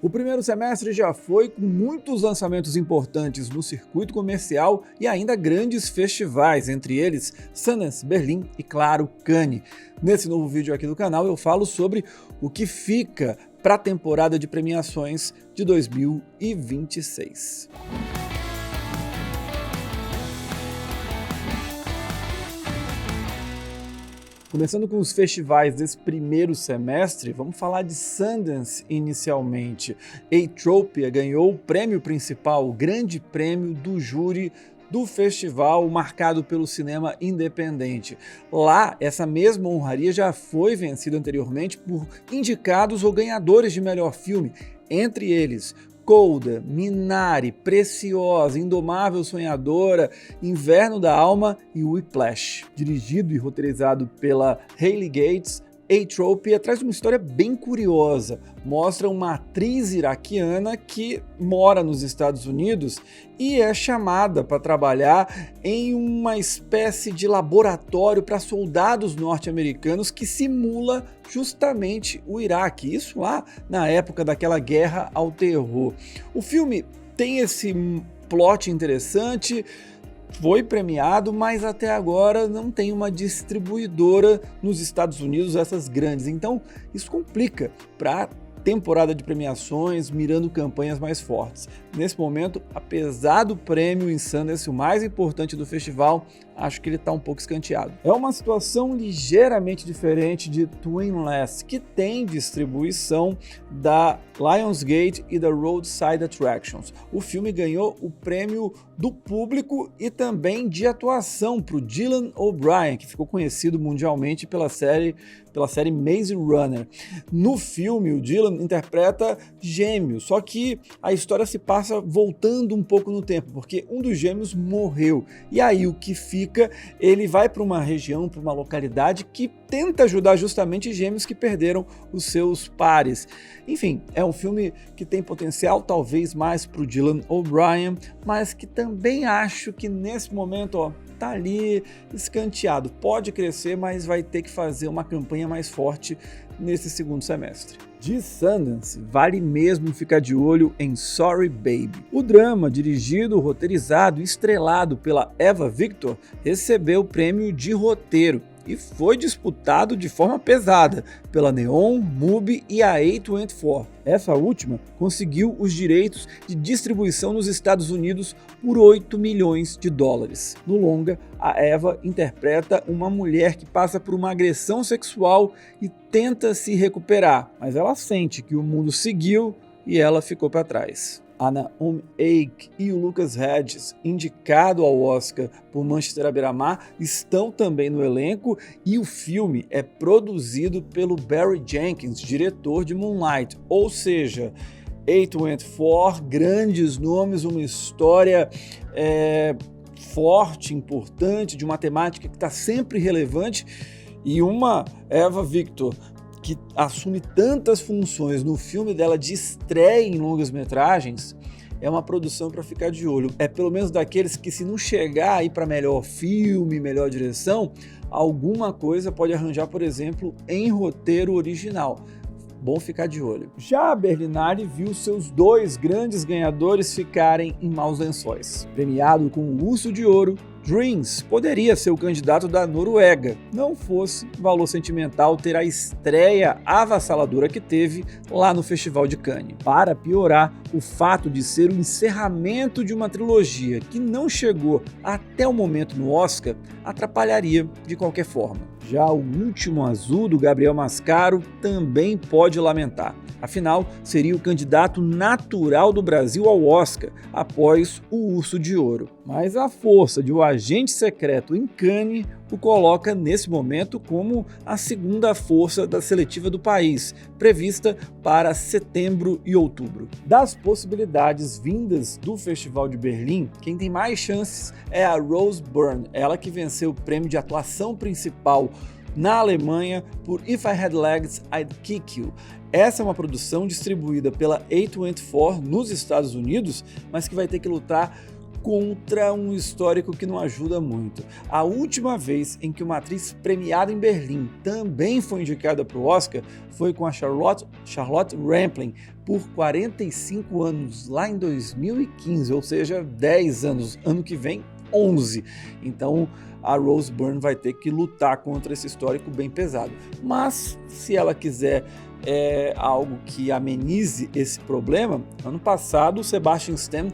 O primeiro semestre já foi com muitos lançamentos importantes no circuito comercial e ainda grandes festivais, entre eles Sundance, Berlim e, claro, Cannes. Nesse novo vídeo aqui do canal eu falo sobre o que fica para a temporada de premiações de 2026. Começando com os festivais desse primeiro semestre, vamos falar de Sundance inicialmente. Aitropia ganhou o prêmio principal, o grande prêmio do júri do festival marcado pelo cinema independente. Lá, essa mesma honraria já foi vencida anteriormente por indicados ou ganhadores de melhor filme, entre eles Coda, Minari, Preciosa, Indomável Sonhadora, Inverno da Alma e Whiplash. Dirigido e roteirizado pela Hayley Gates, Aitropia traz uma história bem curiosa. Mostra uma atriz iraquiana que mora nos Estados Unidos e é chamada para trabalhar em uma espécie de laboratório para soldados norte-americanos que simula justamente o Iraque. Isso lá na época daquela guerra ao terror. O filme tem esse plot interessante, foi premiado, mas até agora não tem uma distribuidora nos Estados Unidos, essas grandes. Então isso complica para temporada de premiações, mirando campanhas mais fortes. Nesse momento, apesar do prêmio em Sundance, o mais importante do festival, acho que ele está um pouco escanteado. É uma situação ligeiramente diferente de Twinless, que tem distribuição da Lionsgate e da Roadside Attractions. O filme ganhou o prêmio do público e também de atuação para o Dylan O'Brien, que ficou conhecido mundialmente pela série Maze Runner. No filme, o Dylan interpreta gêmeos, só que a história se passa voltando um pouco no tempo, porque um dos gêmeos morreu. E aí o que fica, ele vai para uma região, para uma localidade que tenta ajudar justamente gêmeos que perderam os seus pares. Enfim, é um filme que tem potencial talvez mais para o Dylan O'Brien, mas que também acho que nesse momento, tá ali escanteado. Pode crescer, mas vai ter que fazer uma campanha mais forte nesse segundo semestre. De Sundance, vale mesmo ficar de olho em Sorry Baby. O drama, dirigido, roteirizado e estrelado pela Eva Victor, recebeu o prêmio de roteiro e foi disputado de forma pesada pela Neon, MUBI e a A24. Essa última conseguiu os direitos de distribuição nos Estados Unidos por 8 milhões de dólares. No longa, a Eva interpreta uma mulher que passa por uma agressão sexual e tenta se recuperar, mas ela sente que o mundo seguiu e ela ficou para trás. A Naomi Ake e o Lucas Hedges, indicado ao Oscar por Manchester à Beira-Mar, estão também no elenco e o filme é produzido pelo Barry Jenkins, diretor de Moonlight, ou seja, A24, grandes nomes, uma história forte, importante, de uma temática que está sempre relevante e uma Eva Victor que assume tantas funções no filme dela de estreia em longas-metragens, é uma produção para ficar de olho. É pelo menos daqueles que, se não chegar aí para melhor filme, melhor direção, alguma coisa pode arranjar, por exemplo, em roteiro original. Bom ficar de olho. Já a Berlinale viu seus dois grandes ganhadores ficarem em maus lençóis. Premiado com o Urso de Ouro, Dreams poderia ser o candidato da Noruega, não fosse o valor sentimental ter a estreia avassaladora que teve lá no Festival de Cannes. Para piorar, o fato de ser o encerramento de uma trilogia que não chegou até o momento no Oscar atrapalharia de qualquer forma. Já o Último Azul, do Gabriel Mascaro, também pode lamentar. Afinal, seria o candidato natural do Brasil ao Oscar, após o Urso de Ouro. Mas a força de O Agente Secreto em Cannes o coloca nesse momento como a segunda força da seletiva do país, prevista para setembro e outubro. Das possibilidades vindas do Festival de Berlim, quem tem mais chances é a Rose Byrne, ela que venceu o prêmio de atuação principal na Alemanha por If I Had Legs, I'd Kick You. Essa é uma produção distribuída pela A24 nos Estados Unidos, mas que vai ter que lutar contra um histórico que não ajuda muito. A última vez em que uma atriz premiada em Berlim também foi indicada para o Oscar foi com a Charlotte Rampling por 45 anos, lá em 2015, ou seja, 10 anos, ano que vem 11. Então a Rose Byrne vai ter que lutar contra esse histórico bem pesado. Mas se ela quiser algo que amenize esse problema, ano passado o Sebastian Stan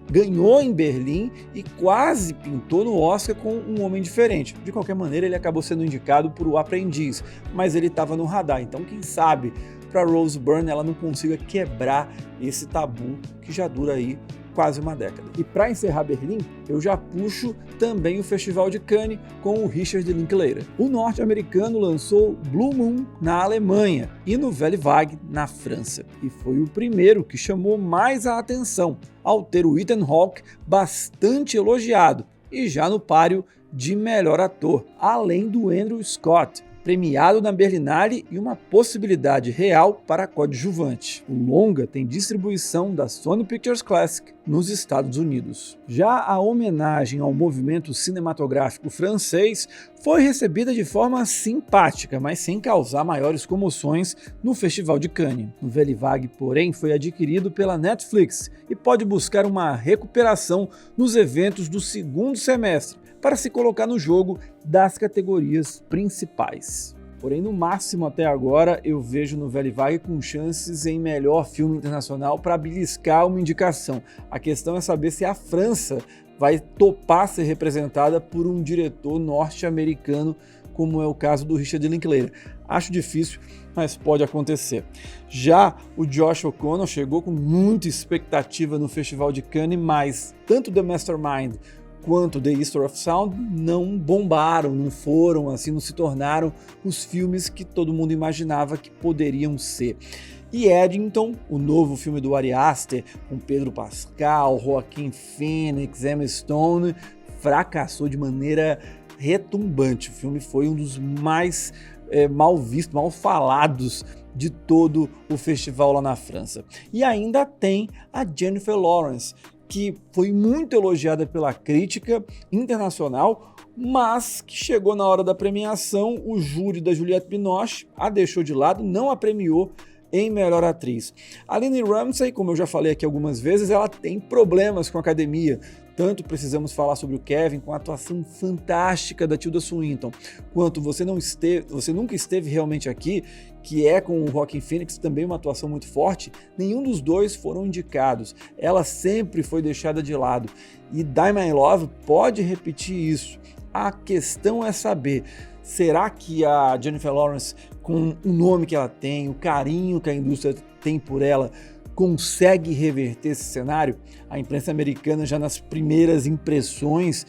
ganhou em Berlim e quase pintou no Oscar com Um Homem Diferente. De qualquer maneira, ele acabou sendo indicado por O Aprendiz, mas ele estava no radar. Então, quem sabe, para Rose Byrne ela não consiga quebrar esse tabu que já dura aí quase uma década. E para encerrar Berlim, eu já puxo também o Festival de Cannes com o Richard Linklater. O norte-americano lançou Blue Moon na Alemanha e Nouvelle Vague na França. E foi o primeiro que chamou mais a atenção, ao ter o Ethan Hawke bastante elogiado e já no páreo de melhor ator, além do Andrew Scott, premiado na Berlinale e uma possibilidade real para coadjuvante. O longa tem distribuição da Sony Pictures Classics nos Estados Unidos. Já a homenagem ao movimento cinematográfico francês foi recebida de forma simpática, mas sem causar maiores comoções no Festival de Cannes. Nouvelle Vague, porém, foi adquirido pela Netflix e pode buscar uma recuperação nos eventos do segundo semestre, para se colocar no jogo das categorias principais. Porém, no máximo até agora, eu vejo Nouvelle Vague com chances em melhor filme internacional para beliscar uma indicação. A questão é saber se a França vai topar ser representada por um diretor norte-americano, como é o caso do Richard Linklater. Acho difícil, mas pode acontecer. Já o Josh O'Connor chegou com muita expectativa no Festival de Cannes, mas tanto The Mastermind quanto The History of Sound não bombaram, não foram, assim, não se tornaram os filmes que todo mundo imaginava que poderiam ser. E Eddington, o novo filme do Ari Aster, com Pedro Pascal, Joaquin Phoenix, Emma Stone, fracassou de maneira retumbante. O filme foi um dos mais mal vistos, mal falados de todo o festival lá na França. E ainda tem a Jennifer Lawrence, que foi muito elogiada pela crítica internacional, mas que chegou na hora da premiação, o júri da Juliette Binoche a deixou de lado, não a premiou em melhor atriz. A Lynne Ramsay, como eu já falei aqui algumas vezes, ela tem problemas com a academia. Tanto precisamos falar sobre o Kevin, com a atuação fantástica da Tilda Swinton, quanto você nunca esteve realmente aqui, que é com o Joaquin Phoenix, também uma atuação muito forte. Nenhum dos dois foram indicados. Ela sempre foi deixada de lado. E Die My Love pode repetir isso. A questão é saber, será que a Jennifer Lawrence, com o nome que ela tem, o carinho que a indústria tem por ela, consegue reverter esse cenário? A imprensa americana, já nas primeiras impressões,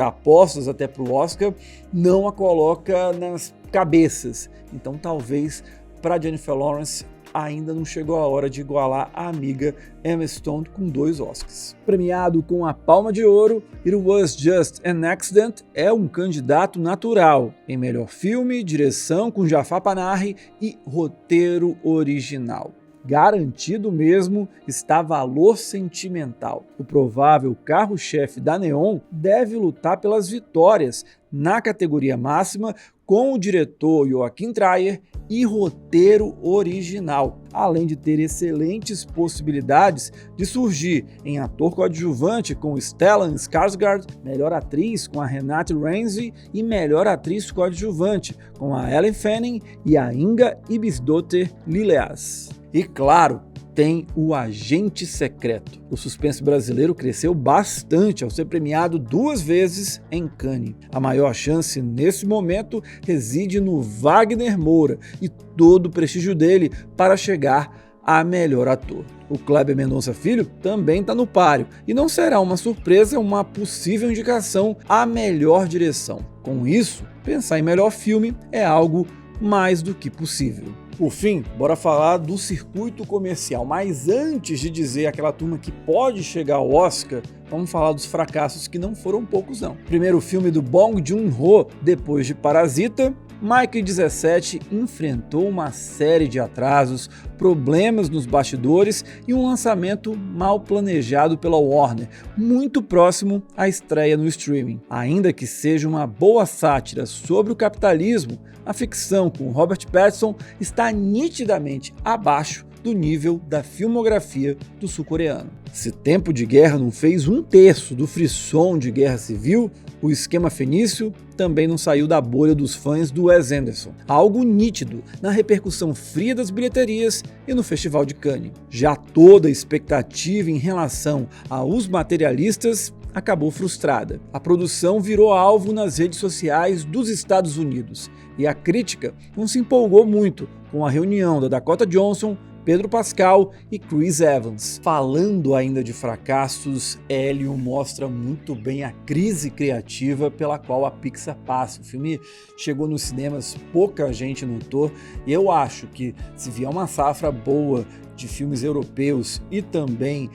apostas até para o Oscar, não a coloca nas cabeças. Então talvez para Jennifer Lawrence ainda não chegou a hora de igualar a amiga Emma Stone com 2 Oscars. Premiado com a Palma de Ouro, It Was Just an Accident é um candidato natural em melhor filme, direção com Jafar Panahi e roteiro original. Garantido mesmo está Valor Sentimental. O provável carro-chefe da Neon deve lutar pelas vitórias na categoria máxima com o diretor Joachim Trier e roteiro original, além de ter excelentes possibilidades de surgir em ator coadjuvante com Stellan Skarsgård, melhor atriz com a Renate Reinsve e melhor atriz coadjuvante com a Ellen Fanning e a Inga Ibisdóttir Liljeas. E claro, tem o Agente Secreto. O suspense brasileiro cresceu bastante ao ser premiado 2 vezes em Cannes. A maior chance nesse momento reside no Wagner Moura e todo o prestígio dele para chegar a melhor ator. O Kleber Mendonça Filho também está no páreo e não será uma surpresa uma possível indicação à melhor direção. Com isso, pensar em melhor filme é algo mais do que possível. Por fim, bora falar do circuito comercial, mas antes de dizer aquela turma que pode chegar ao Oscar, vamos falar dos fracassos que não foram poucos não. Primeiro, o filme do Bong Joon-ho, depois de Parasita, Mickey 17 enfrentou uma série de atrasos, problemas nos bastidores e um lançamento mal planejado pela Warner, muito próximo à estreia no streaming. Ainda que seja uma boa sátira sobre o capitalismo, a ficção com Robert Pattinson está nitidamente abaixo do nível da filmografia do sul-coreano. Se Tempo de Guerra não fez 1/3 do frisson de Guerra Civil, o Esquema Fenício também não saiu da bolha dos fãs do Wes Anderson. Algo nítido na repercussão fria das bilheterias e no Festival de Cannes. Já toda a expectativa em relação aos materialistas acabou frustrada. A produção virou alvo nas redes sociais dos Estados Unidos e a crítica não se empolgou muito com a reunião da Dakota Johnson, Pedro Pascal e Chris Evans. Falando ainda de fracassos, Hélio mostra muito bem a crise criativa pela qual a Pixar passa. O filme chegou nos cinemas, pouca gente notou, e eu acho que se vier uma safra boa de filmes europeus e também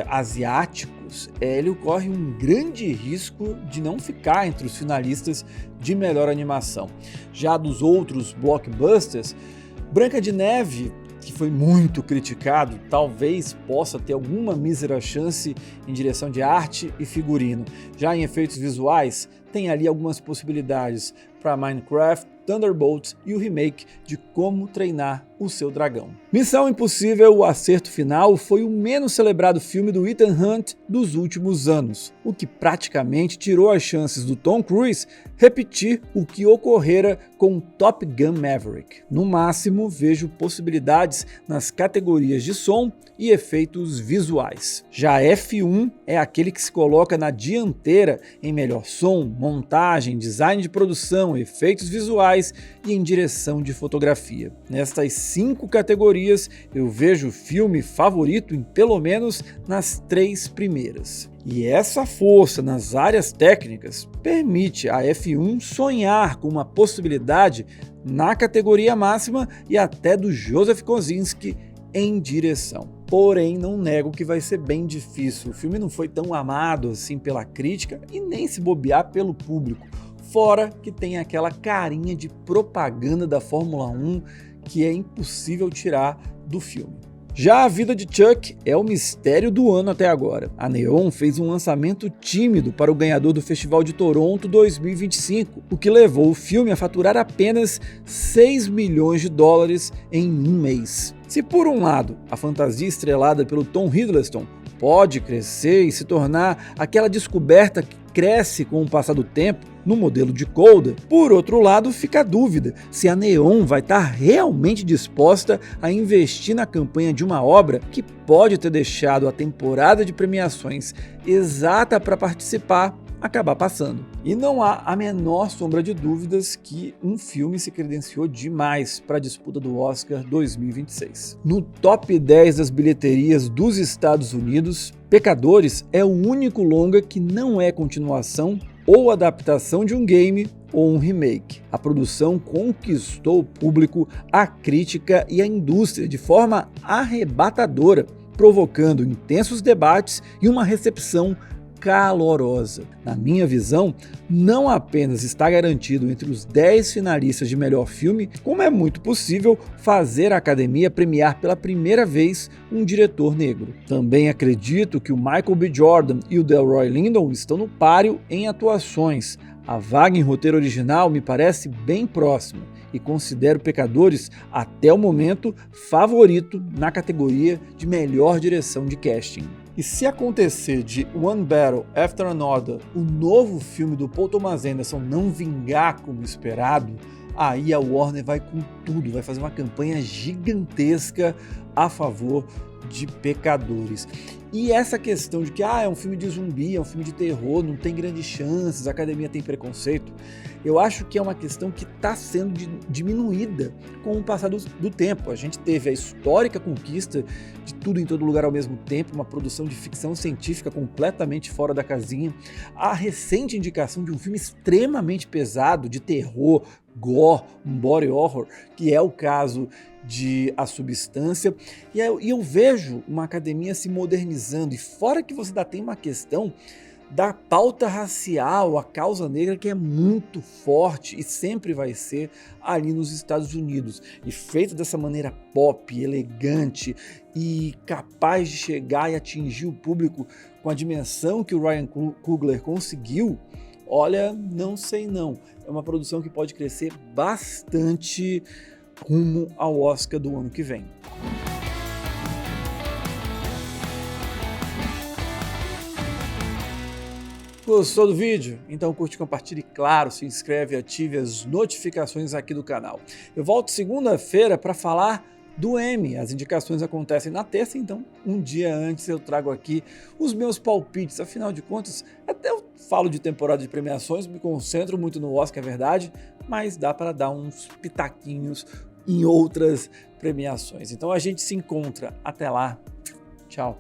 asiáticos, Hélio corre um grande risco de não ficar entre os finalistas de melhor animação. Já dos outros blockbusters, Branca de Neve, que foi muito criticado, talvez possa ter alguma mísera chance em direção de arte e figurino. Já em efeitos visuais, tem ali algumas possibilidades para Minecraft, Thunderbolts e o remake de Como Treinar o Seu Dragão. Missão Impossível, o acerto final, foi o menos celebrado filme do Ethan Hunt dos últimos anos, o que praticamente tirou as chances do Tom Cruise repetir o que ocorrera com Top Gun Maverick. No máximo, vejo possibilidades nas categorias de som e efeitos visuais. Já F1 é aquele que se coloca na dianteira em melhor som, montagem, design de produção, efeitos visuais e em direção de fotografia. Nestas 5 categorias, eu vejo o filme favorito em pelo menos nas 3 primeiras. E essa força nas áreas técnicas permite a F1 sonhar com uma possibilidade na categoria máxima e até do Joseph Kosinski em direção. Porém, não nego que vai ser bem difícil. O filme não foi tão amado assim pela crítica e nem se bobear pelo público. Fora que tem aquela carinha de propaganda da Fórmula 1 que é impossível tirar do filme. Já A Vida de Chuck é o mistério do ano até agora. A Neon fez um lançamento tímido para o ganhador do Festival de Toronto 2025, o que levou o filme a faturar apenas 6 milhões de dólares em um mês. Se por um lado a fantasia estrelada pelo Tom Hiddleston pode crescer e se tornar aquela descoberta que cresce com o passar do tempo no modelo de Coda, por outro lado fica a dúvida se a Neon vai estar realmente disposta a investir na campanha de uma obra que pode ter deixado a temporada de premiações exata para participar acabar passando. E não há a menor sombra de dúvidas que um filme se credenciou demais para a disputa do Oscar 2026. No top 10 das bilheterias dos Estados Unidos, Pecadores é o único longa que não é continuação ou adaptação de um game ou um remake. A produção conquistou o público, a crítica e a indústria de forma arrebatadora, provocando intensos debates e uma recepção calorosa. Na minha visão, não apenas está garantido entre os 10 finalistas de melhor filme, como é muito possível fazer a academia premiar pela primeira vez um diretor negro. Também acredito que o Michael B. Jordan e o Delroy Lindo estão no páreo em atuações. A vaga em roteiro original me parece bem próxima e considero Pecadores, até o momento, favorito na categoria de melhor direção de casting. E se acontecer de One Battle After Another, o novo filme do Paul Thomas Anderson, não vingar como esperado, aí a Warner vai com tudo, vai fazer uma campanha gigantesca a favor de Pecadores. E essa questão de que é um filme de zumbi, é um filme de terror, não tem grandes chances, a academia tem preconceito, eu acho que é uma questão que está sendo diminuída com o passar do tempo. A gente teve a histórica conquista de Tudo em Todo Lugar ao Mesmo Tempo, uma produção de ficção científica completamente fora da casinha, a recente indicação de um filme extremamente pesado, de terror, gore, um body horror, que é o caso de A Substância, e eu vejo uma academia se modernizando, e fora que você ainda tem uma questão da pauta racial, a causa negra, que é muito forte e sempre vai ser ali nos Estados Unidos. E feito dessa maneira pop, elegante e capaz de chegar e atingir o público com a dimensão que o Ryan Coogler conseguiu, olha, não sei não. É uma produção que pode crescer bastante rumo ao Oscar do ano que vem. Gostou do vídeo? Então curte, compartilhe, claro, se inscreve e ative as notificações aqui do canal. Eu volto segunda-feira para falar do Emmy. As indicações acontecem na terça, então um dia antes eu trago aqui os meus palpites. Afinal de contas, até eu falo de temporada de premiações, me concentro muito no Oscar, é verdade, mas dá para dar uns pitaquinhos em outras premiações. Então a gente se encontra. Até lá. Tchau.